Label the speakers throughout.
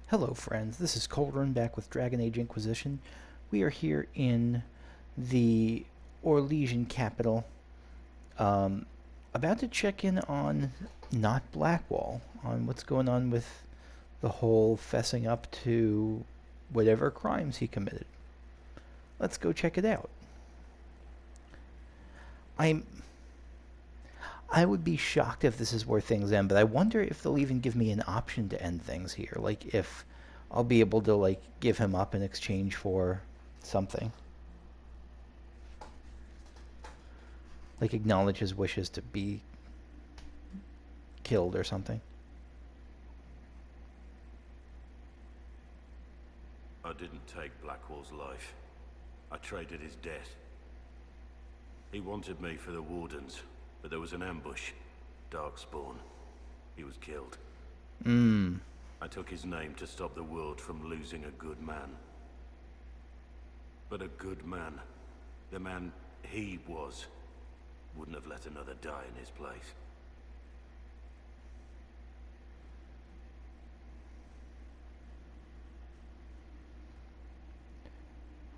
Speaker 1: Hello friends, this is Cauldron back with Dragon Age Inquisition. We are here in the Orlesian capital, about to check in on not Blackwall, on what's going on with the whole fessing up to whatever crimes he committed. Let's go check it out. I'm I would be shocked if this is where things end, but I wonder if they'll even give me an option to end things here. Like if I'll be able to like give him up in exchange for something. Like acknowledge his wishes to be killed or something.
Speaker 2: I didn't take Blackwall's life. I traded his death. He wanted me for the Wardens, but there was an ambush. Darkspawn. He was killed. I took his name to stop the world from losing a good man. But a good man, the man he was, wouldn't have let another die in his place.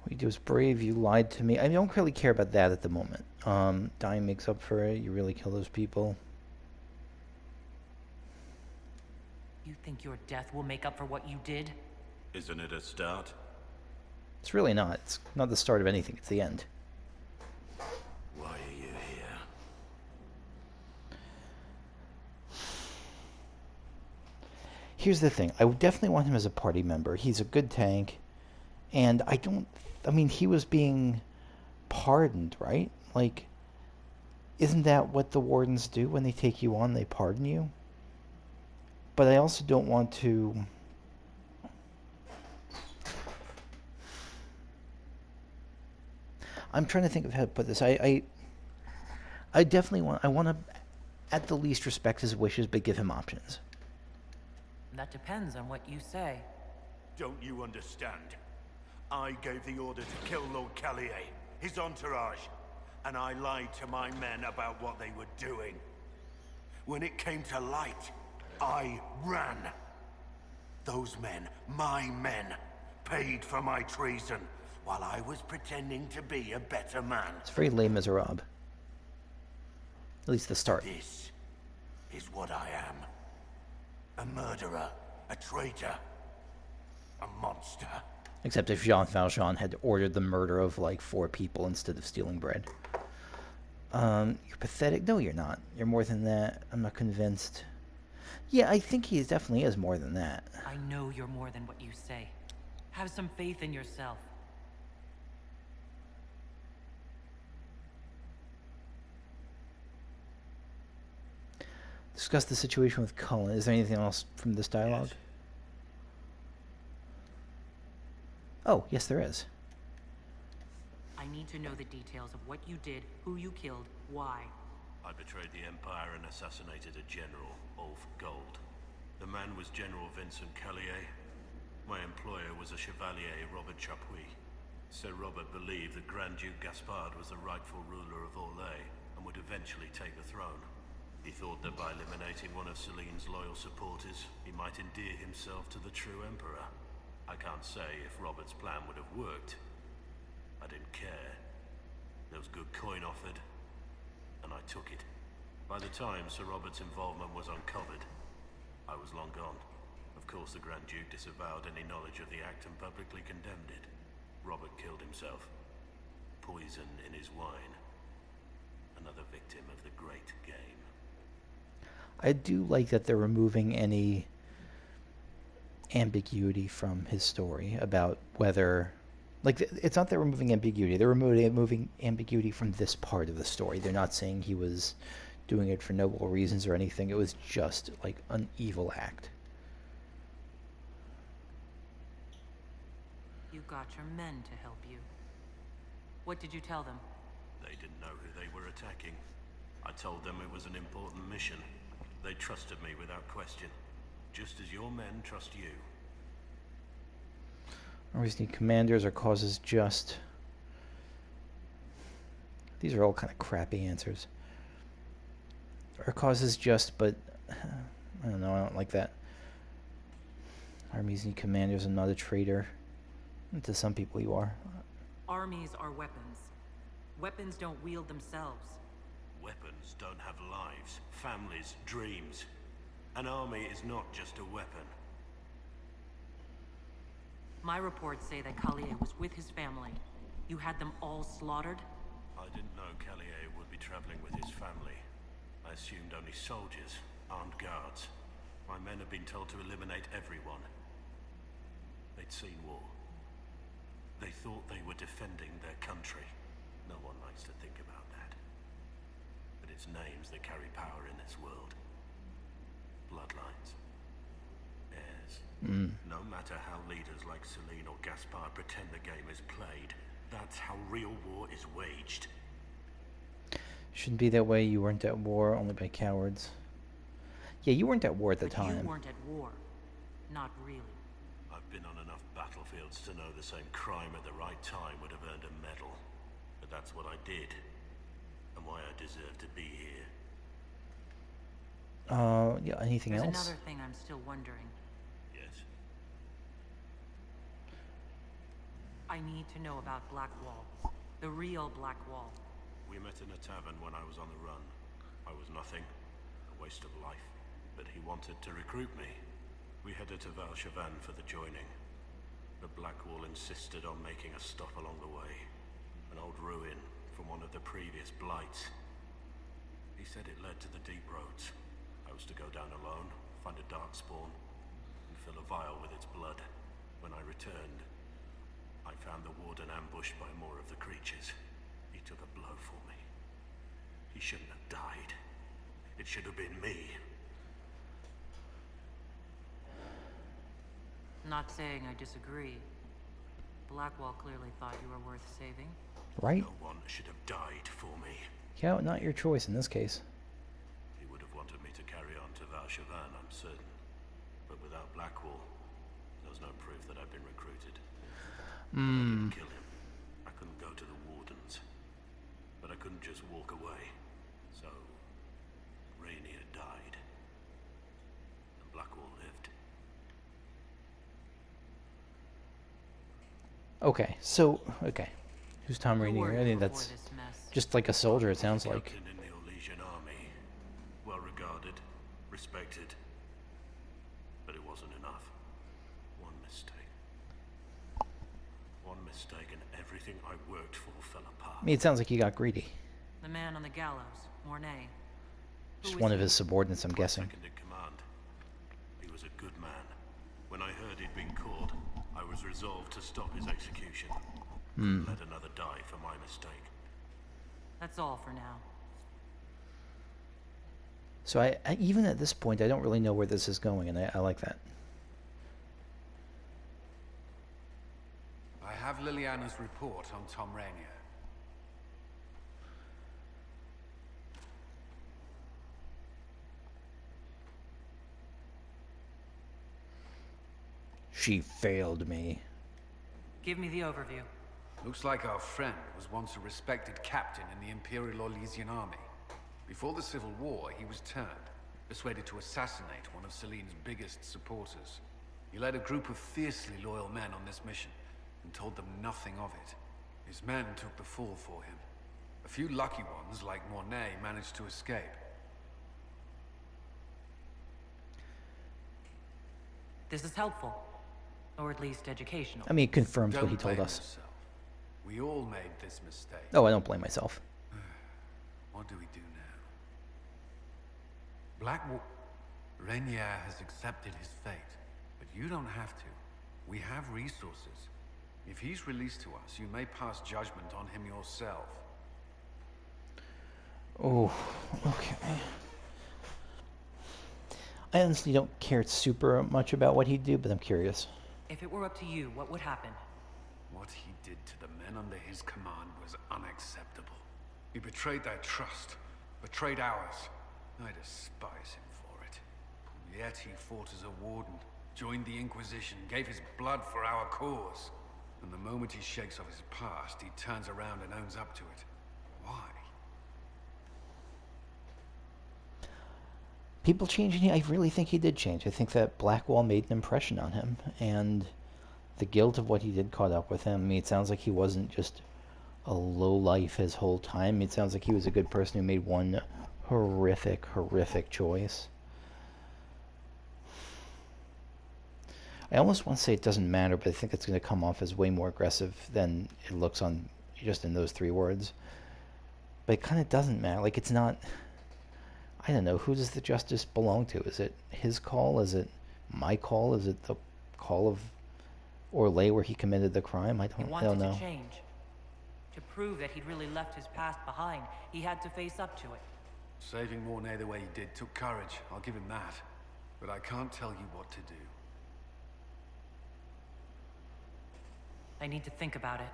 Speaker 1: What you do is brave, you lied to me. I don't really care about that at the moment. Dying makes up for it. You really kill those people.
Speaker 3: You think your death will make up for what you did?
Speaker 2: Isn't it a start?
Speaker 1: It's really not. It's not the start of anything. It's the end.
Speaker 2: Why are you here?
Speaker 1: Here's the thing. I would definitely want him as a party member. He's a good tank. And I mean, he was being pardoned, right? Like, isn't that what the Wardens do when they take you on? They pardon you? But I also don't want to... I'm trying to think of how to put this. I definitely want to, at the least, respect his wishes, but give him options.
Speaker 3: That depends on what you say.
Speaker 2: Don't you understand? I gave the order to kill Lord Callier, his entourage, and I lied to my men about what they were doing. When it came to light, I ran. Those men, my men, paid for my treason, while I was pretending to be a better man.
Speaker 1: It's very Les Miserables. At least the start.
Speaker 2: This is what I am. A murderer, a traitor, a monster.
Speaker 1: Except if Jean Valjean had ordered the murder of like 4 people instead of stealing bread. You're pathetic. No, you're not. You're more than that. I'm not convinced. Yeah, I think he definitely is more than that.
Speaker 3: I know you're more than what you say. Have some faith in yourself.
Speaker 1: Discuss the situation with Cullen. Is there anything else from this dialogue?
Speaker 2: Yes.
Speaker 1: Oh, yes there is.
Speaker 3: I need to know the details of what you did, who you killed, why.
Speaker 2: I betrayed the Empire and assassinated a general, Ulf Gold. The man was General Vincent Callier. My employer was a Chevalier, Robert Chapuis. Sir Robert believed that Grand Duke Gaspard was the rightful ruler of Orlais and would eventually take the throne. He thought that by eliminating one of Celine's loyal supporters, he might endear himself to the true Emperor. I can't say if Robert's plan would have worked. I didn't care. There was good coin offered, and I took it. By the time Sir Robert's involvement was uncovered, I was long gone. Of course, the Grand Duke disavowed any knowledge of the act and publicly condemned it. Robert killed himself. Poison in his wine. Another victim of the great game.
Speaker 1: I do like that they're removing any ambiguity from his story about whether... Like, it's not they're removing ambiguity. They're removing ambiguity from this part of the story. They're not saying he was doing it for noble reasons or anything. It was just, like, an evil act.
Speaker 3: You got your men to help you. What did you tell them?
Speaker 2: They didn't know who they were attacking. I told them it was an important mission. They trusted me without question, just as your men trust you.
Speaker 1: Always need commanders or causes just. These are all kind of crappy answers. Or causes just, but I don't know, I don't like that. Armies need commanders. I'm not a traitor. To some people you are.
Speaker 3: Armies are weapons. Weapons don't wield themselves.
Speaker 2: Weapons don't have lives, families, dreams. An army is not just a weapon.
Speaker 3: My reports say that Collier was with his family. You had them all slaughtered?
Speaker 2: I didn't know Callier would be traveling with his family. I assumed only soldiers, armed guards. My men have been told to eliminate everyone. They'd seen war. They thought they were defending their country. No one likes to think about that. But it's names that carry power in this world. Bloodlines. Heirs. No matter how leaders like Celine or Gaspard pretend the game is played, that's how real war is waged.
Speaker 1: Shouldn't be that way. You weren't at war, only by cowards. Yeah, you weren't at war at the
Speaker 3: But
Speaker 1: time.
Speaker 3: you weren't at war. Not really.
Speaker 2: I've been on enough battlefields to know the same crime at the right time would have earned a medal. But that's what I did. And why I deserve to be here.
Speaker 1: Yeah, anything
Speaker 3: There's
Speaker 1: else?
Speaker 3: another thing I'm still wondering.
Speaker 2: Yes?
Speaker 3: I need to know about Blackwall. The real Blackwall.
Speaker 2: We met in a tavern when I was on the run. I was nothing. A waste of life. But he wanted to recruit me. We headed to Valchavan for the joining. The Blackwall insisted on making a stop along the way. An old ruin from one of the previous blights. He said it led to the deep roads. I was to go down alone, find a dark spawn, and fill a vial with its blood. When I returned, I found the warden ambushed by more of the creatures. He took a blow for me. He shouldn't have died. It should have been me.
Speaker 3: Not saying I disagree. Blackwall clearly thought you were worth saving.
Speaker 1: Right?
Speaker 2: No one should have died for me.
Speaker 1: Yeah, not your choice in this case.
Speaker 2: He would have wanted me to carry on to Valchavan, I'm certain. But without Blackwall, there's no proof that I've been recruited. I didn't kill him. I couldn't go to the wardens. But I couldn't just walk away. So, Rainier died. And Blackwall lived.
Speaker 1: Okay. Who's Thom
Speaker 3: Who
Speaker 1: Rainier?
Speaker 3: were
Speaker 1: I
Speaker 3: you
Speaker 1: think
Speaker 3: before
Speaker 1: that's
Speaker 3: this mess?
Speaker 1: just like a soldier, it sounds like.
Speaker 2: Captain in the Orlesian army. Well regarded, respected. But it wasn't enough. One mistake. One mistake and everything I worked for fell apart.
Speaker 1: I mean, it sounds like he got greedy.
Speaker 3: The man on the gallows, Mornay.
Speaker 1: Just
Speaker 3: was
Speaker 1: one of
Speaker 3: he?
Speaker 1: his subordinates, I'm guessing.
Speaker 2: Second in command. He was a good man. When I heard he'd been caught, I was resolved to stop his execution. Let another die for my mistake.
Speaker 3: That's all for now.
Speaker 1: So I even at this point, I don't really know where this is going, and I like that.
Speaker 4: I have Leliana's report on Thom Rainier.
Speaker 1: She failed me.
Speaker 3: Give me the overview.
Speaker 4: Looks like our friend was once a respected captain in the Imperial Orlesian army. Before the Civil War, he was turned, persuaded to assassinate one of Celine's biggest supporters. He led a group of fiercely loyal men on this mission, and told them nothing of it. His men took the fall for him. A few lucky ones, like Mornay, managed to escape.
Speaker 3: This is helpful. Or at least educational.
Speaker 1: I mean, it confirms what
Speaker 4: Don't
Speaker 1: he told
Speaker 4: blame
Speaker 1: us.
Speaker 4: yourself. We all made this mistake.
Speaker 1: Oh, I don't blame myself.
Speaker 4: What do we do now? Blackwall... Rainier has accepted his fate, but you don't have to. We have resources. If he's released to us, you may pass judgment on him yourself.
Speaker 1: Oh, okay. I honestly don't care super much about what he'd do, but I'm curious.
Speaker 3: If it were up to you, what would happen?
Speaker 4: What he did to the men under his command was unacceptable. He betrayed their trust, betrayed ours. I despise him for it. Yet he fought as a warden, joined the Inquisition, gave his blood for our cause. And the moment he shakes off his past, he turns around and owns up to it. Why?
Speaker 1: People change, and I really think he did change. I think that Blackwall made an impression on him, and the guilt of what he did caught up with him. I mean, it sounds like he wasn't just a low life his whole time. It sounds like he was a good person who made one horrific choice. I almost want to say it doesn't matter, but I think it's going to come off as way more aggressive than it looks on just in those 3 words. But it kind of doesn't matter. Like, it's not... I don't know. Who does the justice belong to? Is it his call? Is it my call? Is it the call of Orlais where he committed the crime? I don't know.
Speaker 3: He wanted to change. To prove that he'd really left his past behind, he had to face up to it.
Speaker 4: Saving Mornay the way he did took courage, I'll give him that. But I can't tell you what to do.
Speaker 3: I need to think about it.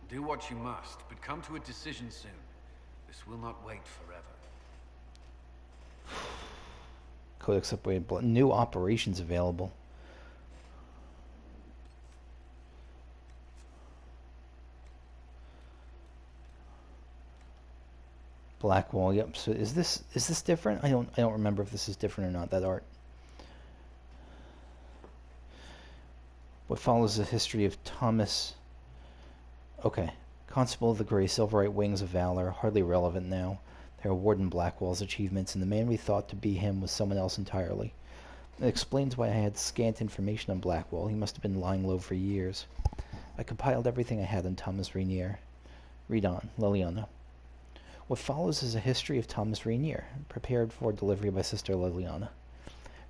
Speaker 4: Do what you must, but come to a decision soon. This will not wait forever.
Speaker 1: Codex upgraded blood. New operations available. Blackwall. Yep. So is this different? I don't remember if this is different or not. That art. What follows the history of Thomas... Okay. Constable of the Grey Silverite Wings of Valor. Hardly relevant now. They are Warden Blackwall's achievements, and the man we thought to be him was someone else entirely. It explains why I had scant information on Blackwall. He must have been lying low for years. I compiled everything I had on Thomas Rainier. Read on. Leliana. What follows is a history of Thomas Rainier, prepared for delivery by Sister Leliana.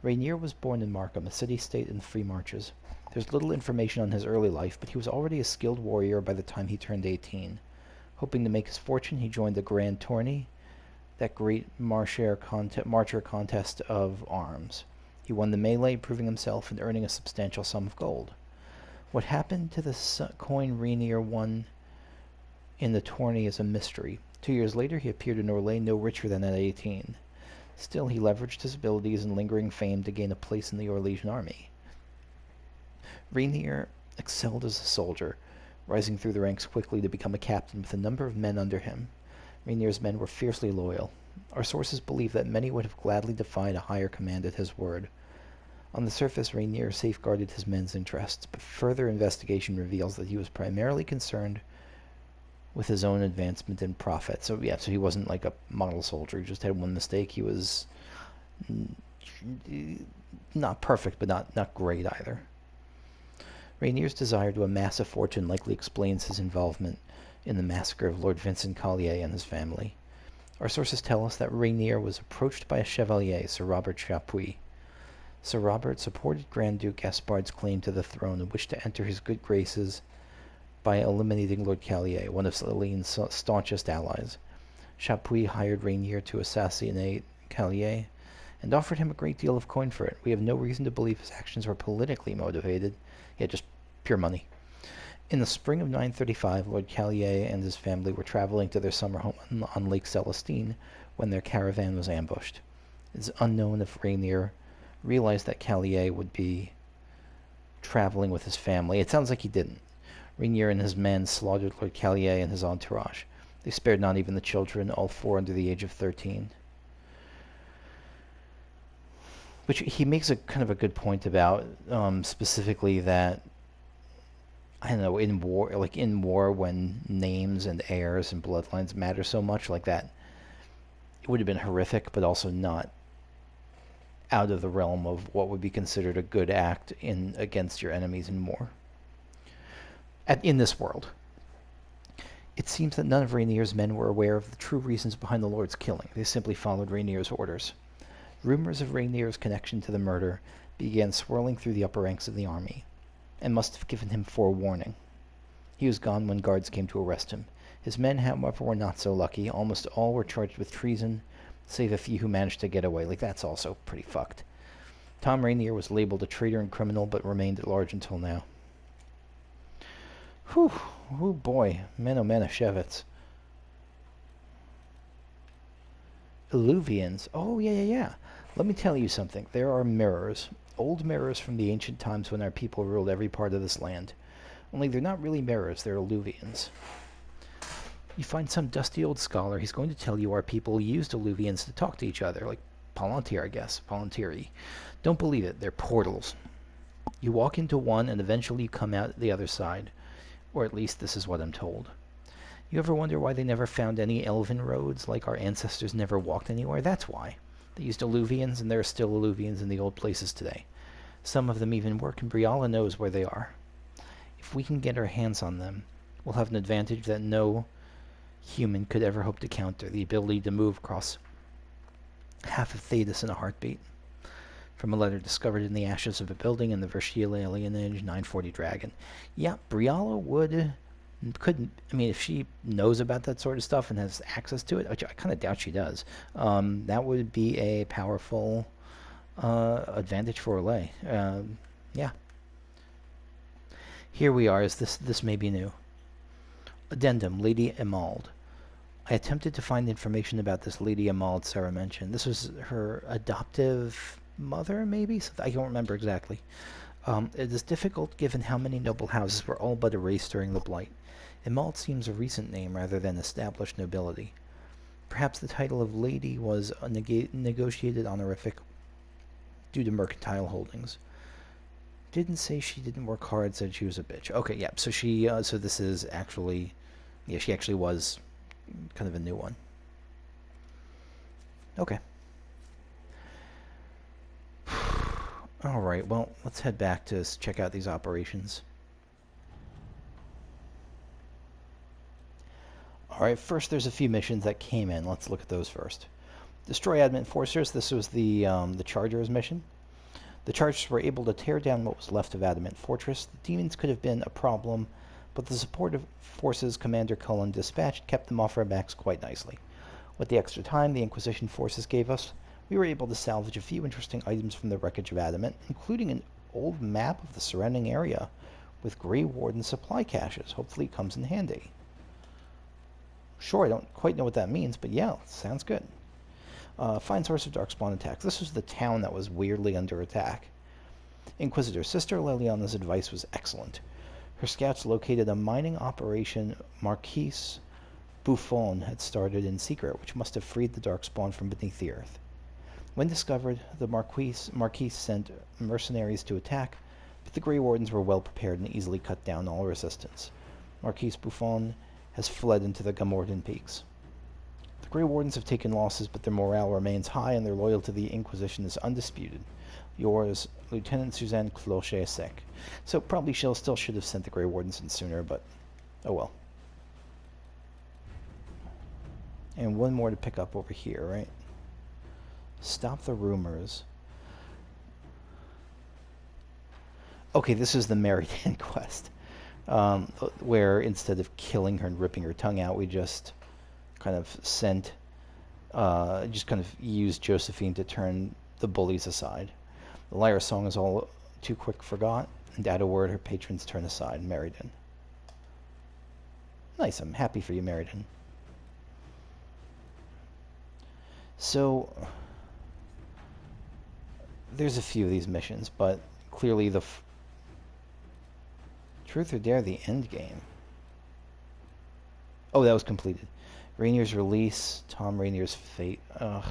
Speaker 1: Rainier was born in Markham, a city-state in the Free Marches. There's little information on his early life, but he was already a skilled warrior by the time he turned 18. Hoping to make his fortune, he joined the Grand Tourney, that great marcher contest of arms. He won the melee, proving himself and earning a substantial sum of gold. What happened to the coin Rainier won in the tourney is a mystery. 2 years later, he appeared in Orlais no richer than at 18. Still, he leveraged his abilities and lingering fame to gain a place in the Orlesian army. Rainier excelled as a soldier, rising through the ranks quickly to become a captain with a number of men under him. Rainier's men were fiercely loyal. Our sources believe that many would have gladly defied a higher command at his word. On the surface, Rainier safeguarded his men's interests, but further investigation reveals that he was primarily concerned with his own advancement and profit. So he wasn't like a model soldier. He just had one mistake. He was not perfect, but not great either. Rainier's desire to amass a fortune likely explains his involvement in the massacre of Lord Vincent Collier and his family. Our sources tell us that Rainier was approached by a chevalier, Sir Robert Chapuis. Sir Robert supported Grand Duke Gaspard's claim to the throne and wished to enter his good graces by eliminating Lord Collier, one of Celine's staunchest allies. Chapuis hired Rainier to assassinate Collier and offered him a great deal of coin for it. We have no reason to believe his actions were politically motivated. Just pure money. In the spring of 935, Lord Collier and his family were traveling to their summer home on Lake Celestine when their caravan was ambushed. It is unknown if Rainier realized that Collier would be traveling with his family. It sounds like he didn't. Rainier and his men slaughtered Lord Collier and his entourage. They spared not even the children, all 4 under the age of 13. Which he makes a kind of a good point about, specifically that, I don't know, in war when names and heirs and bloodlines matter so much, like that, it would have been horrific, but also not out of the realm of what would be considered a good act against your enemies in war. In this world. It seems that none of Rainier's men were aware of the true reasons behind the Lord's killing. They simply followed Rainier's orders. Rumors of Rainier's connection to the murder began swirling through the upper ranks of the army, and must have given him forewarning. He was gone when guards came to arrest him. His men, however, were not so lucky. Almost all were charged with treason, save a few who managed to get away. That's also pretty fucked. Thom Rainier was labeled a traitor and criminal, but remained at large until now. Whew. Oh boy. Manischewitz. Illuvians. Oh, yeah. Let me tell you something. There are mirrors. Old mirrors from the ancient times when our people ruled every part of this land. Only they're not really mirrors, they're Illuvians. You find some dusty old scholar, he's going to tell you our people used Illuvians to talk to each other, like Palantir, I guess. Palantiri. Don't believe it. They're portals. You walk into one and eventually you come out the other side. Or at least this is what I'm told. You ever wonder why they never found any elven roads, like our ancestors never walked anywhere? That's why. They used alluvians, and there are still alluvians in the old places today. Some of them even work, and Briala knows where they are. If we can get our hands on them, we'll have an advantage that no human could ever hope to counter, the ability to move across half of Thedas in a heartbeat. From a letter discovered in the ashes of a building in the Varric alienage 940 Dragon. Yeah, Briala couldn't, I mean, if she knows about that sort of stuff and has access to it, which I kind of doubt she does, that would be a powerful advantage for Olay. Yeah. Here we are, this may be new. Addendum, Lady Emald. I attempted to find information about this Lady Emald Sarah mentioned. This was her adoptive mother, maybe? I don't remember exactly. It is difficult given how many noble houses were all but erased during the Blight. Emald seems a recent name rather than established nobility. Perhaps the title of Lady was a negotiated honorific due to mercantile holdings. Didn't say she didn't work hard, said she was a bitch. Okay, yeah, so so this is actually, yeah, she actually was kind of a new one. Okay. Alright, well, let's head back to check out these operations. Alright, first there's a few missions that came in. Let's look at those first. Destroy Adamant Fortress. This was the Chargers mission. The Chargers were able to tear down what was left of Adamant Fortress. The demons could have been a problem, but the supportive forces Commander Cullen dispatched kept them off our backs quite nicely. With the extra time the Inquisition forces gave us, we were able to salvage a few interesting items from the wreckage of Adamant, including an old map of the surrounding area with Grey Warden supply caches. Hopefully it comes in handy. Sure, I don't quite know what that means, but yeah, sounds good. Find source of Darkspawn attacks. This was the town that was weirdly under attack. Inquisitor Sister Leliana's advice was excellent. Her scouts located a mining operation Marquise Buffon had started in secret, which must have freed the Darkspawn from beneath the earth. When discovered, the Marquise sent mercenaries to attack, but the Grey Wardens were well prepared and easily cut down all resistance. Marquise Buffon has fled into the Gamordan Peaks. The Grey Wardens have taken losses, but their morale remains high and their loyalty to the Inquisition is undisputed. Yours, Lieutenant Suzanne Cloche-Sec. So probably still should have sent the Grey Wardens in sooner, but oh well. And one more to pick up over here, right? Stop the rumors. Okay, this is the Meriden quest, where instead of killing her and ripping her tongue out, we just kind of used Josephine to turn the bullies aside. The Lyra song is all too quick forgot, and at a word her patrons turn aside. Meriden. Nice, I'm happy for you, Meriden. So there's a few of these missions, but clearly the Truth or Dare, the end game. Oh, that was completed. Rainier's release, Thom Rainier's fate. Ugh.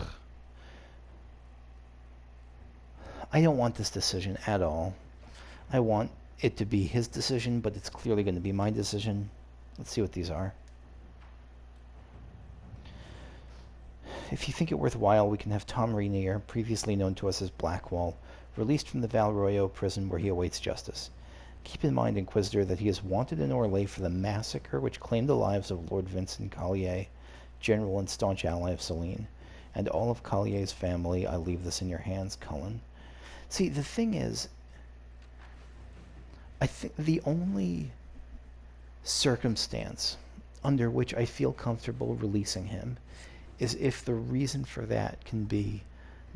Speaker 1: I don't want this decision at all. I want it to be his decision, but it's clearly going to be my decision. Let's see what these are. If you think it worthwhile, we can have Thom Rainier, previously known to us as Blackwall, released from the Valroyo prison where he awaits justice. Keep in mind, Inquisitor, that he is wanted in Orlais for the massacre which claimed the lives of Lord Vincent Collier, general and staunch ally of Selene, and all of Collier's family. I leave this in your hands, Cullen. See, the thing is, I think the only circumstance under which I feel comfortable releasing him is if the reason for that can be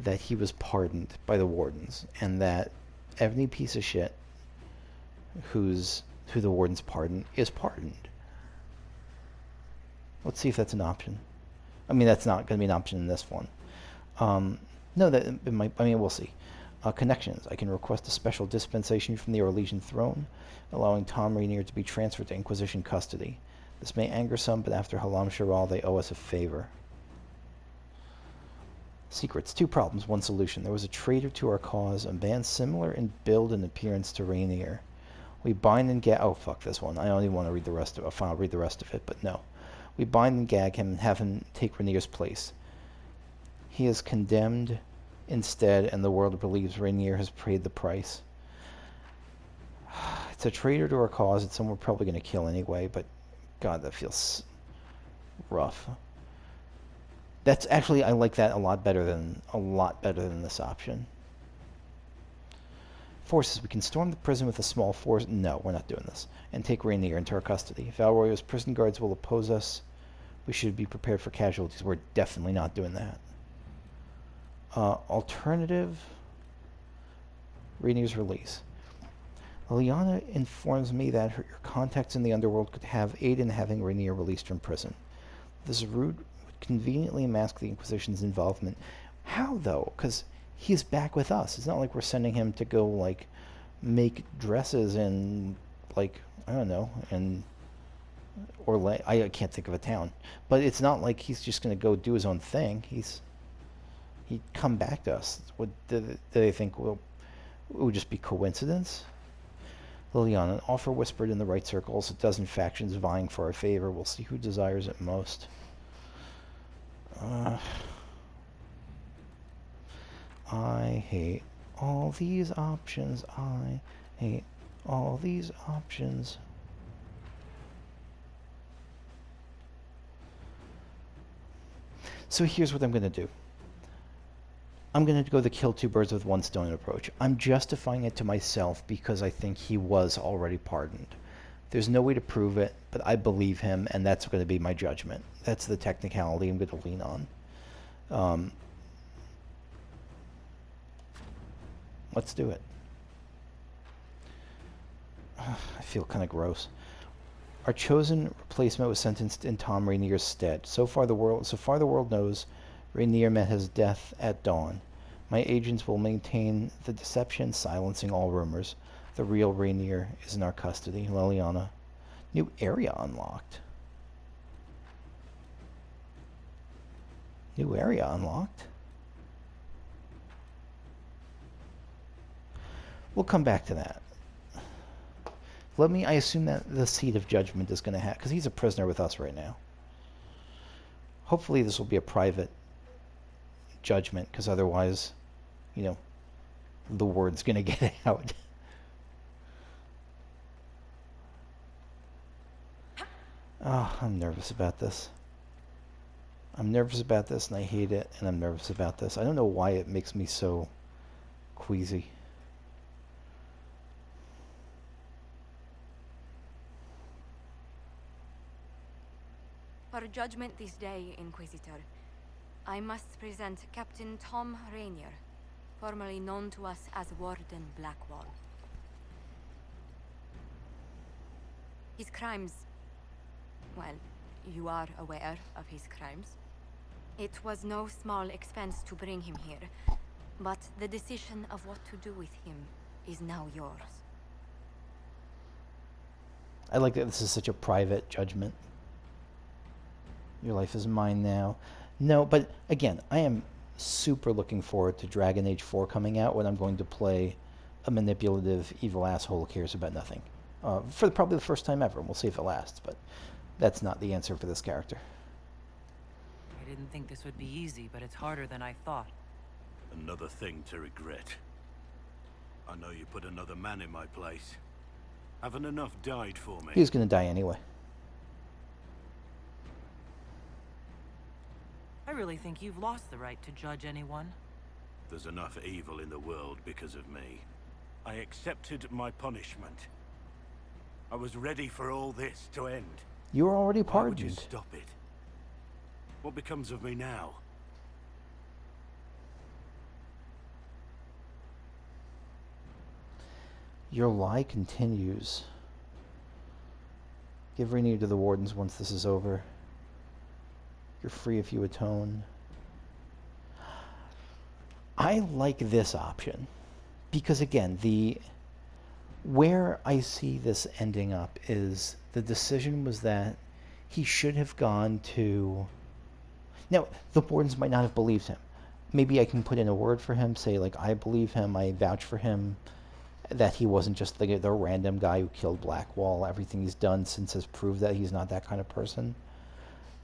Speaker 1: that he was pardoned by the Wardens, and that every piece of shit who the Wardens pardon is pardoned. Let's see if that's an option. I mean, that's not going to be an option in this one. No, that it might. I mean, we'll see. Connections. I can request a special dispensation from the Orlesian throne, allowing Thom Rainier to be transferred to Inquisition custody. This may anger some, but after Halam Sharal, they owe us a favor. Secrets. 2 problems, 1 solution. There was a traitor to our cause, a man similar in build and appearance to Rainier. We bind and gag... Oh, fuck this one. I don't even want to read the rest of it. I'll read the rest of it, but no. We bind and gag him and have him take Rainier's place. He is condemned instead, and the world believes Rainier has paid the price. It's a traitor to our cause. It's someone we're probably going to kill anyway, but God, that feels rough. That's actually, I like that a lot better than this option. Forces. We can storm the prison with a small force. No, we're not doing this. And take Rainier into our custody. Valroyo's prison guards will oppose us. We should be prepared for casualties. We're definitely not doing that. Alternative. Rainier's release. Leliana informs me that your contacts in the underworld could have aid in having Rainier released from prison. This route would conveniently mask the Inquisition's involvement. How, though? Because he's back with us. It's not like we're sending him to go, like, make dresses in, like, I don't know, I can't think of a town. But it's not like he's just going to go do his own thing. He'd come back to us. Do they think it would just be coincidence? Leliana, an offer whispered in the right circles, a dozen factions vying for our favor. We'll see who desires it most. I hate all these options. I hate all these options. So here's what I'm going to do. I'm going to go the kill 2 birds with 1 stone approach. I'm justifying it to myself because I think he was already pardoned. There's no way to prove it, but I believe him, and that's going to be my judgment. That's the technicality I'm going to lean on. Let's do it. I feel kind of gross. Our chosen replacement was sentenced in Thom Rainier's stead. So far the world knows Rainier met his death at dawn. My agents will maintain the deception, silencing all rumors. The real Rainier is in our custody. Leliana. New area unlocked. New area unlocked. We'll come back to that. I assume that the seat of judgment is going to have, because he's a prisoner with us right now. Hopefully this will be a private judgment, because otherwise, the word's going to get out. Oh, I'm nervous about this. I'm nervous about this, and I hate it, and I'm nervous about this. I don't know why it makes me so queasy.
Speaker 5: For judgment this day, Inquisitor, I must present Captain Thom Rainier, formerly known to us as Warden Blackwall. His crimes... well, you are aware of his crimes. It was no small expense to bring him here, but the decision of what to do with him is now yours.
Speaker 1: I like that this is such a private judgment. Your life is mine now. No, but again, I am super looking forward to Dragon Age 4 coming out, when I'm going to play a manipulative, evil asshole who cares about nothing. For probably the first time ever. We'll see if it lasts, but that's not the answer for this character.
Speaker 3: I didn't think this would be easy, but it's harder than I thought.
Speaker 2: Another thing to regret. I know you put another man in my place. Haven't enough died for me.
Speaker 1: He was going to die anyway.
Speaker 3: I really think you've lost the right to judge anyone.
Speaker 2: There's enough evil in the world because of me. I accepted my punishment. I was ready for all this to end.
Speaker 1: You were already
Speaker 2: Why would you
Speaker 1: pardoned.
Speaker 2: stop it? What becomes of me now?
Speaker 1: Your lie continues. Give Rainier to the wardens once this is over. You're free if you atone. I like this option because, again, where I see this ending up is the decision was that he should have gone to... Now, the wardens might not have believed him, maybe I can put in a word for him, say, like, I believe him, I vouch for him, that he wasn't just the random guy who killed Blackwall. Everything he's done since has proved that he's not that kind of person.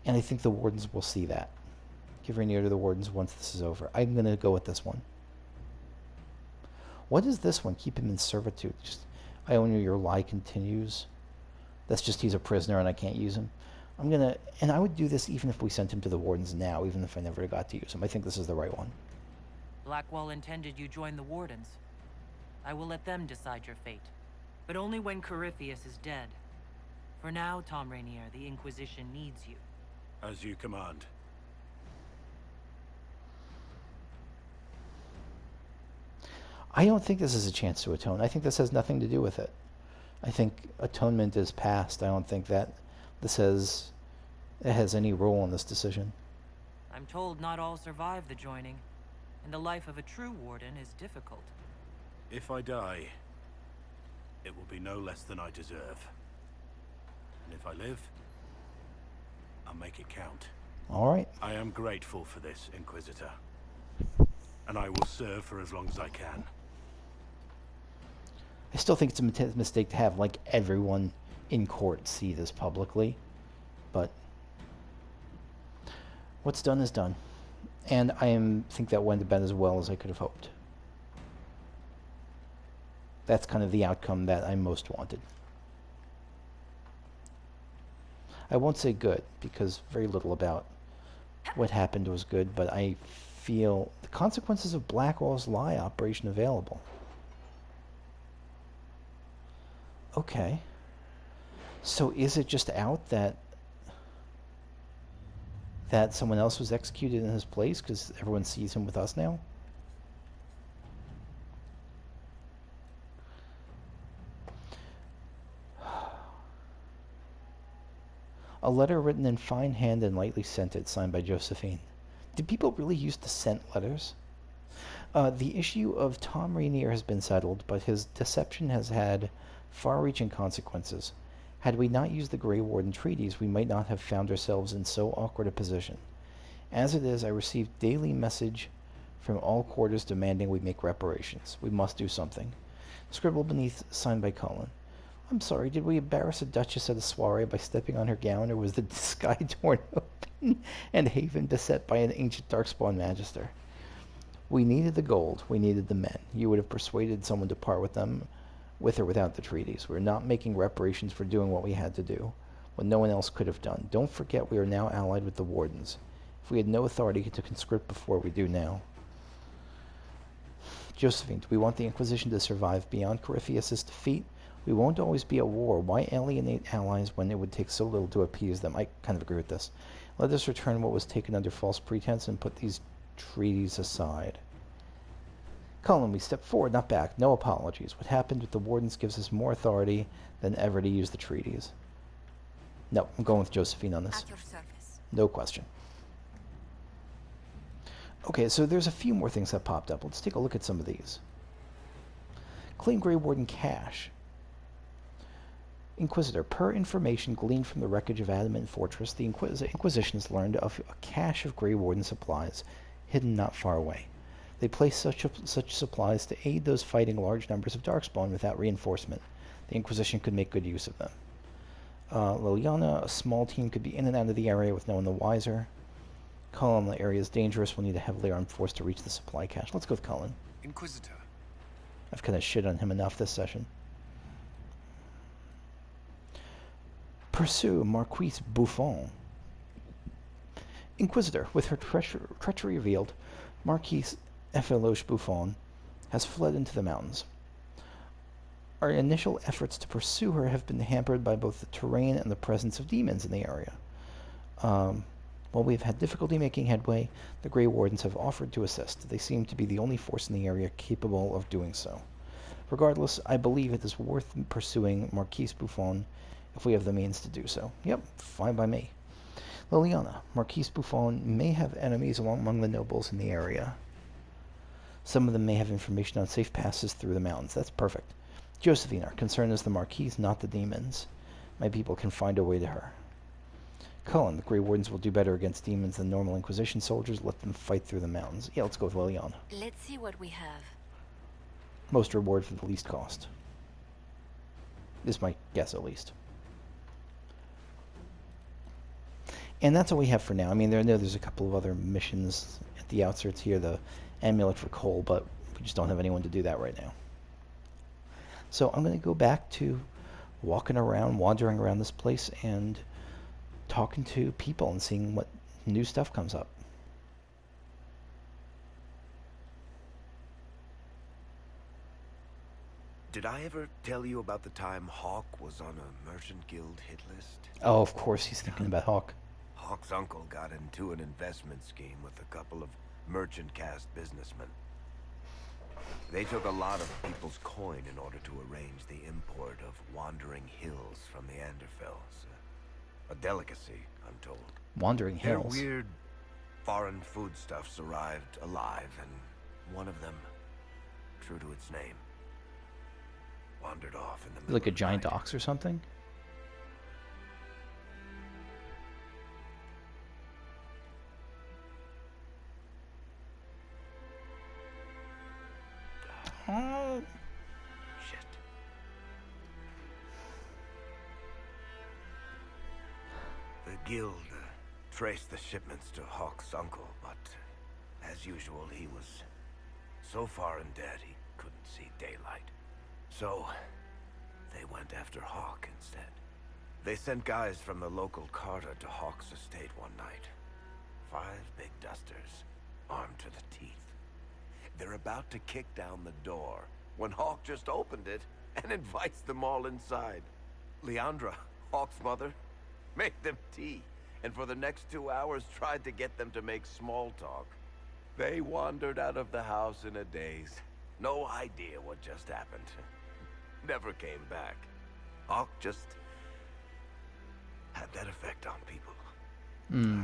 Speaker 1: And I think the Wardens will see that. Give Rainier to the Wardens once this is over. I'm going to go with this one. What is this one? Keep him in servitude. Just, I own you, your lie continues. That's just he's a prisoner and I can't use him. I'm going to... And I would do this even if we sent him to the Wardens now, even if I never got to use him. I think this is the right one.
Speaker 3: Blackwall intended you join the Wardens. I will let them decide your fate. But only when Corypheus is dead. For now, Thom Rainier, the Inquisition needs you.
Speaker 2: As you command.
Speaker 1: I don't think this is a chance to atone. I think this has nothing to do with it. I think atonement is past. I don't think that it has any role in this decision.
Speaker 3: I'm told not all survive the joining, and the life of a true Warden is difficult.
Speaker 2: If I die, it will be no less than I deserve. And if I live, I'll make it count.
Speaker 1: All right.
Speaker 2: I am grateful for this, Inquisitor. And I will serve for as long as I can.
Speaker 1: I still think it's a mistake to have, like, everyone in court see this publicly. But what's done is done. And I think that went about as well as I could have hoped. That's kind of the outcome that I most wanted. I won't say good, because very little about what happened was good, but I feel the consequences of Blackwall's lie operation available. Okay. So is it just out that someone else was executed in his place because everyone sees him with us now? A letter written in fine hand and lightly scented, signed by Josephine. Did people really used to scent letters? The issue of Thom Rainier has been settled, but his deception has had far-reaching consequences. Had we not used the Grey Warden treaties, we might not have found ourselves in so awkward a position. As it is, I receive daily message from all quarters demanding we make reparations. We must do something. Scribbled beneath, signed by Cullen. I'm sorry, did we embarrass a duchess at a soiree by stepping on her gown, or was the sky torn open and Haven beset by an ancient darkspawn magister? We needed the gold. We needed the men. You would have persuaded someone to part with them, with or without the treaties. We're not making reparations for doing what we had to do, what no one else could have done. Don't forget we are now allied with the Wardens. If we had no authority to conscript before, we do now. Josephine, do we want the Inquisition to survive beyond Corypheus' defeat? We won't always be at war. Why alienate allies when it would take so little to appease them? I kind of agree with this. Let us return what was taken under false pretense and put these treaties aside. Cullen, we step forward, not back. No apologies. What happened with the Wardens gives us more authority than ever to use the treaties. No, I'm going with Josephine on this.
Speaker 5: At your service.
Speaker 1: No question. Okay, so there's a few more things that popped up. Let's take a look at some of these. Claim Grey Warden cache. Inquisitor, per information gleaned from the wreckage of Adamant Fortress, the Inquisition has learned of a cache of Grey Warden supplies hidden not far away. They place such supplies to aid those fighting large numbers of Darkspawn without reinforcement. The Inquisition could make good use of them. Leliana, a small team could be in and out of the area with no one the wiser. Cullen, the area is dangerous. We'll need a heavily armed force to reach the supply cache. Let's go with Cullen.
Speaker 4: Inquisitor.
Speaker 1: I've kind of shit on him enough this session. Pursue Marquise Buffon. Inquisitor, with her treachery revealed, Marquise Efeloche Buffon has fled into the mountains. Our initial efforts to pursue her have been hampered by both the terrain and the presence of demons in the area. While we have had difficulty making headway, the Grey Wardens have offered to assist. They seem to be the only force in the area capable of doing so. Regardless, I believe it is worth pursuing Marquise Buffon if we have the means to do so. Yep, fine by me. Leliana, Marquise Buffon may have enemies among the nobles in the area. Some of them may have information on safe passes through the mountains. That's perfect. Josephine, our concern is the Marquise, not the demons. My people can find a way to her. Cullen, the Grey Wardens will do better against demons than normal Inquisition soldiers. Let them fight through the mountains. Yeah, let's go with Leliana.
Speaker 5: Let's see what we have.
Speaker 1: Most reward for the least cost. This is my guess, at least. And that's all we have for now. I mean, I know there's a couple of other missions at the outskirts here. The amulet for Cole, but we just don't have anyone to do that right now. So I'm going to go back to wandering around this place, and talking to people and seeing what new stuff comes up.
Speaker 6: Did I ever tell you about the time Hawk was on a merchant guild hit list?
Speaker 1: Oh, of course, he's thinking about Hawk.
Speaker 6: Hawk's uncle got into an investment scheme with a couple of merchant caste businessmen. They took a lot of people's coin in order to arrange the import of wandering hills from the Anderfells. A delicacy, I'm told.
Speaker 1: Wandering
Speaker 6: Their
Speaker 1: hills.
Speaker 6: weird foreign foodstuffs arrived alive, and one of them, true to its name, wandered off in the middle
Speaker 1: Like a
Speaker 6: of the
Speaker 1: giant
Speaker 6: night.
Speaker 1: ox or something? Oh.
Speaker 6: Shit. The guild traced the shipments to Hawk's uncle, but as usual, he was so far in debt he couldn't see daylight. So they went after Hawk instead. They sent guys from the local carter to Hawk's estate one night. 5 big dusters, armed to the teeth. They're about to kick down the door when Hawk just opened it and invites them all inside. Leandra, Hawk's mother, made them tea, and for the next 2 hours tried to get them to make small talk. They wandered out of the house in a daze. No idea what just happened. Never came back. Hawk just had that effect on people.
Speaker 1: Hmm.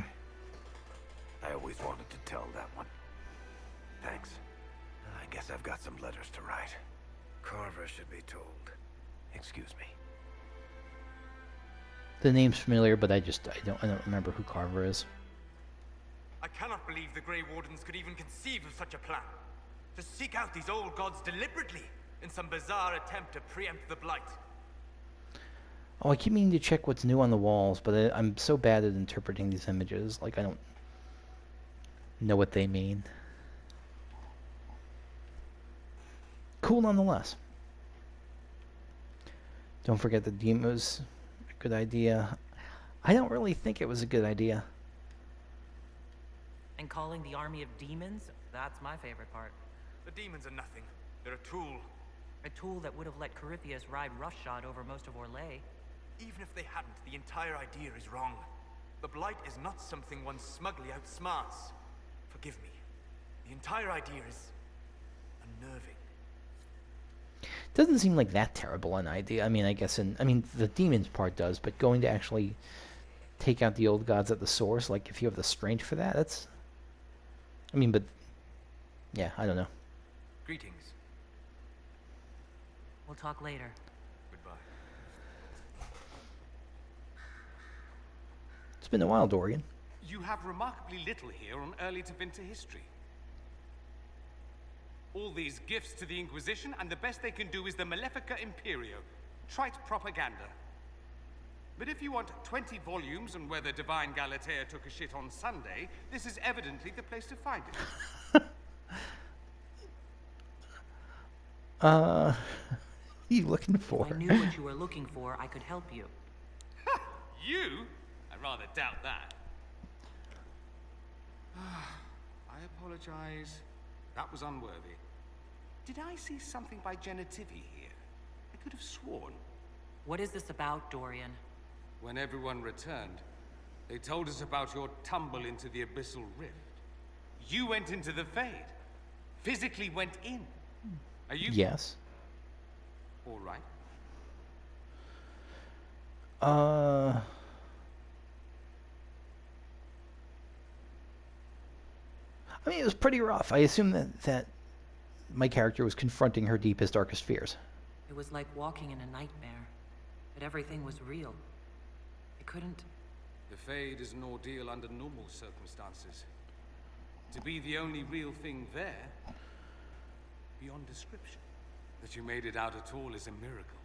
Speaker 6: I always wanted to tell that one. Thanks. I guess I've got some letters to write. Carver should be told. Excuse me.
Speaker 1: The name's familiar, but I don't remember who Carver is.
Speaker 7: I cannot believe the Grey Wardens could even conceive of such a plan. To seek out these old gods deliberately in some bizarre attempt to preempt the Blight.
Speaker 1: Oh, I keep meaning to check what's new on the walls, but I'm so bad at interpreting these images. Like, I don't know what they mean. Cool nonetheless. Don't forget the demon was a good idea. I don't really think it was a good idea.
Speaker 3: And calling the army of demons, that's my favorite part.
Speaker 7: The demons are nothing. They're a tool.
Speaker 3: A tool that would have let Corypheus ride roughshod over most of Orlais.
Speaker 7: Even if they hadn't, the entire idea is wrong. The Blight is not something one smugly outsmarts. Forgive me. The entire idea is unnerving.
Speaker 1: Doesn't seem like that terrible an idea. I mean, I guess the demons part does, but going to actually take out the old gods at the source, like if you have the strength for that, that's... but yeah, I don't know.
Speaker 7: Greetings.
Speaker 3: We'll talk later.
Speaker 7: Goodbye.
Speaker 1: It's been a while, Dorian.
Speaker 8: You have remarkably little here on early to Vinter history. All these gifts to the Inquisition, and the best they can do is the Malefica Imperio. Trite propaganda. But if you want 20 volumes on whether Divine Galatea took a shit on Sunday, this is evidently the place to find it.
Speaker 1: What are you looking for?
Speaker 3: If I knew what you were looking for, I could help you.
Speaker 8: You? I rather doubt that. I apologize. That was unworthy. Did I see something by Genitivi here? I could have sworn.
Speaker 3: What is this about, Dorian?
Speaker 8: When everyone returned, they told us about your tumble into the Abyssal Rift. You went into the Fade. Physically went in. Are you...
Speaker 1: Yes.
Speaker 8: All right.
Speaker 1: It was pretty rough. I assume that my character was confronting her deepest, darkest fears.
Speaker 3: It was like walking in a nightmare, but everything was real. I couldn't
Speaker 8: The Fade is an ordeal under normal circumstances. To be the only real thing there, beyond description. That you made it out at all is a miracle.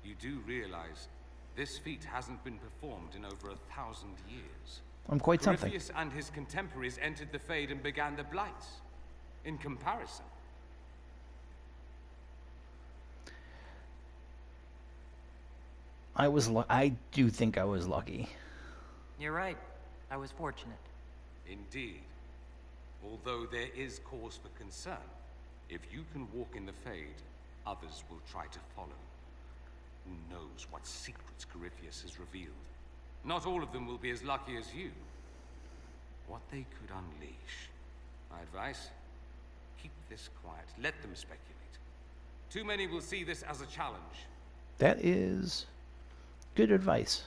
Speaker 8: You do realize this feat hasn't been performed in over 1,000 years.
Speaker 1: I'm quite something.
Speaker 8: Corypheus and his contemporaries entered the Fade and began the Blights. In comparison.
Speaker 1: I do think I was lucky.
Speaker 3: You're right. I was fortunate.
Speaker 8: Indeed. Although there is cause for concern. If you can walk in the Fade, others will try to follow. Who knows what secrets Corypheus has revealed? Not all of them will be as lucky as you. What they could unleash. My advice? Keep this quiet. Let them speculate. Too many will see this as a challenge.
Speaker 1: That is good advice.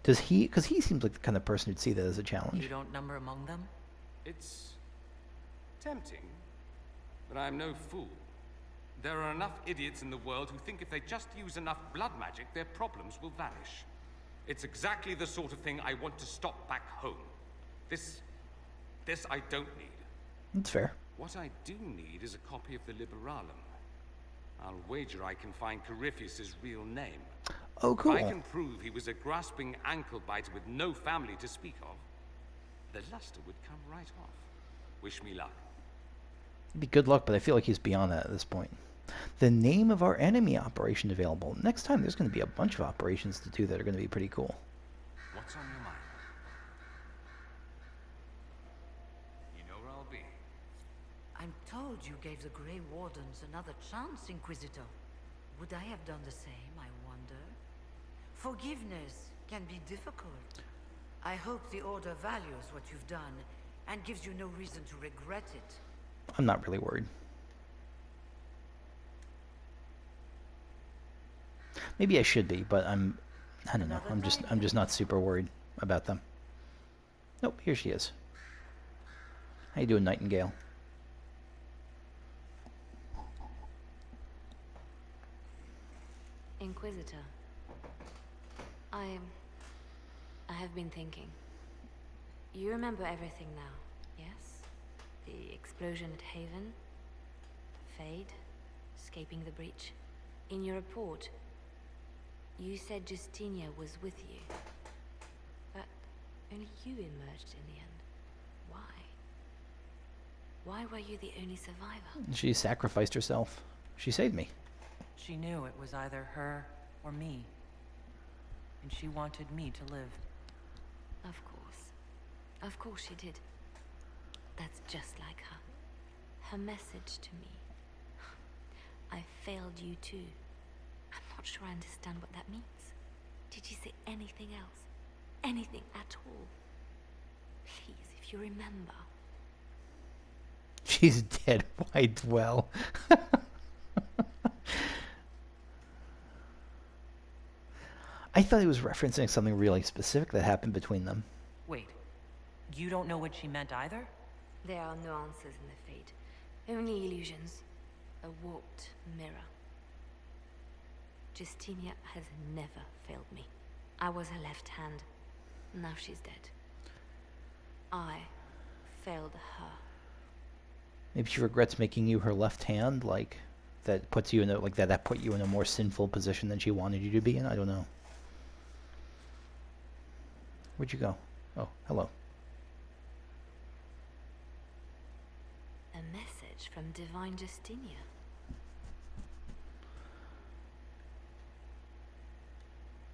Speaker 1: Does he, because he seems like the kind of person who'd see that as a challenge.
Speaker 3: You don't number among them?
Speaker 8: It's tempting, but I'm no fool. There are enough idiots in the world who think if they just use enough blood magic, their problems will vanish. It's exactly the sort of thing I want to stop back home. This I don't need.
Speaker 1: That's fair.
Speaker 8: What I do need is a copy of the Liberalum. I'll wager I can find Corypheus's real name.
Speaker 1: Oh, cool.
Speaker 8: If I can prove he was a grasping ankle-biter with no family to speak of, the luster would come right off. Wish me luck.
Speaker 1: It'd be good luck, but I feel like he's beyond that at this point. The name of our enemy operation available. Next time, there's going to be a bunch of operations to do that are going to be pretty cool.
Speaker 8: What's on your mind? You know where I'll be.
Speaker 9: I'm told you gave the Grey Wardens another chance, Inquisitor. Would I have done the same, I wonder? Forgiveness can be difficult. I hope the Order values what you've done and gives you no reason to regret it.
Speaker 1: I'm not really worried. Maybe I should be, but I don't know. I'm just not super worried about them. Nope, here she is. How you doing, Nightingale?
Speaker 5: Inquisitor, I have been thinking. You remember everything now, yes? The explosion at Haven, Fade, escaping the breach. In your report, you said Justinia was with you. But only you emerged in the end. Why? Why were you the only survivor?
Speaker 1: She sacrificed herself. She saved me.
Speaker 3: She knew it was either her or me. And she wanted me to live.
Speaker 5: Of course. Of course she did. That's just like her. Her message to me. I failed you too. I'm not sure I understand what that means. Did you say anything else? Anything at all? Please, if you remember.
Speaker 1: She's dead. Why dwell? I thought he was referencing something really specific that happened between them.
Speaker 3: Wait, you don't know what she meant either?
Speaker 5: There are no answers in the Fate. Only illusions. A warped mirror. Justinia has never failed me. I was her left hand. Now she's dead. I failed her.
Speaker 1: Maybe she regrets making you her left hand, like that puts you in a, like that put you in a more sinful position than she wanted you to be in. I don't know. Where'd you go? Oh, hello.
Speaker 5: A message from Divine Justinia.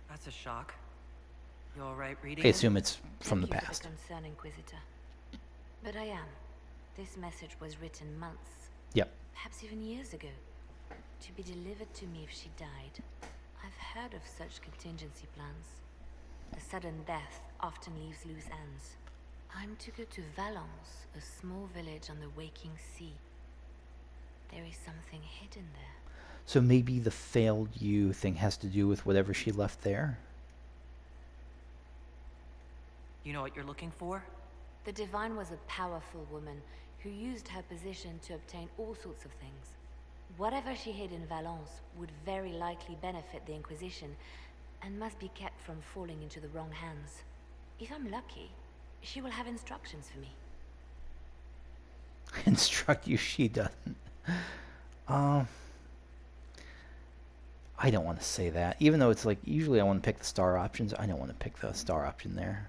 Speaker 3: That's a shock. You all right reading
Speaker 1: I
Speaker 3: it?
Speaker 1: assume it's from the
Speaker 5: Thank you
Speaker 1: past.
Speaker 5: for the concern, Inquisitor. But I am. This message was written months,
Speaker 1: Yep.
Speaker 5: perhaps even years ago, to be delivered to me if she died. I've heard of such contingency plans. A sudden death often leaves loose ends. I'm to go to Valence, a small village on the waking sea. There is something hidden there.
Speaker 1: So maybe the failed you thing has to do with whatever she left there?
Speaker 3: You know what you're looking for?
Speaker 5: The Divine was a powerful woman who used her position to obtain all sorts of things. Whatever she hid in Valence would very likely benefit the Inquisition, and must be kept from falling into the wrong hands. If I'm lucky, she will have instructions for me.
Speaker 1: Instruct you, she doesn't. I don't want to say that. Even though it's like, usually I want to pick the star options, I don't want to pick the star option there.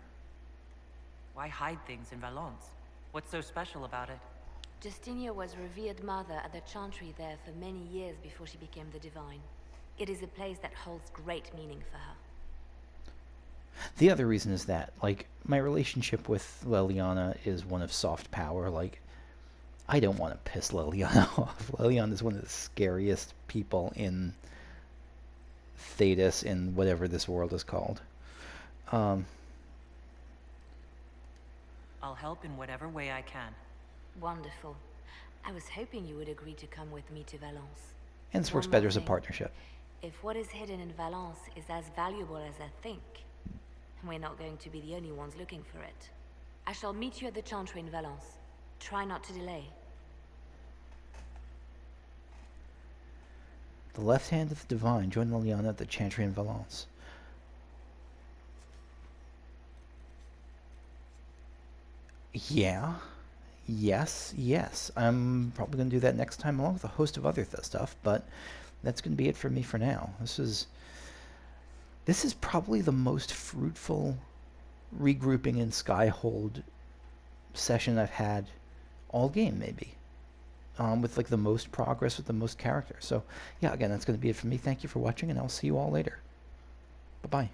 Speaker 3: Why hide things in Valence? What's so special about it?
Speaker 5: Justinia was revered mother at the Chantry there for many years before she became the Divine. It is a place that holds great meaning for her.
Speaker 1: The other reason is that, like, my relationship with Leliana is one of soft power. Like, I don't want to piss Leliana off. Leliana is one of the scariest people in Thetis, in whatever this world is called.
Speaker 3: I'll help in whatever way I can.
Speaker 5: Wonderful. I was hoping you would agree to come with me to Valence.
Speaker 1: And this works
Speaker 5: One
Speaker 1: better
Speaker 5: more
Speaker 1: as a
Speaker 5: thing.
Speaker 1: partnership.
Speaker 5: If what is hidden in Valence is as valuable as I think, we're not going to be the only ones looking for it. I shall meet you at the Chantry in Valence. Try not to delay.
Speaker 1: The left hand of the Divine. Join Leliana at the Chantry in Valence. Yeah. Yes. I'm probably going to do that next time along with a host of other stuff, but that's going to be it for me for now. This is probably the most fruitful regrouping in Skyhold session I've had all game, maybe. With like the most progress, with the most character. So yeah, again, that's going to be it for me. Thank you for watching, and I'll see you all later. Bye-bye.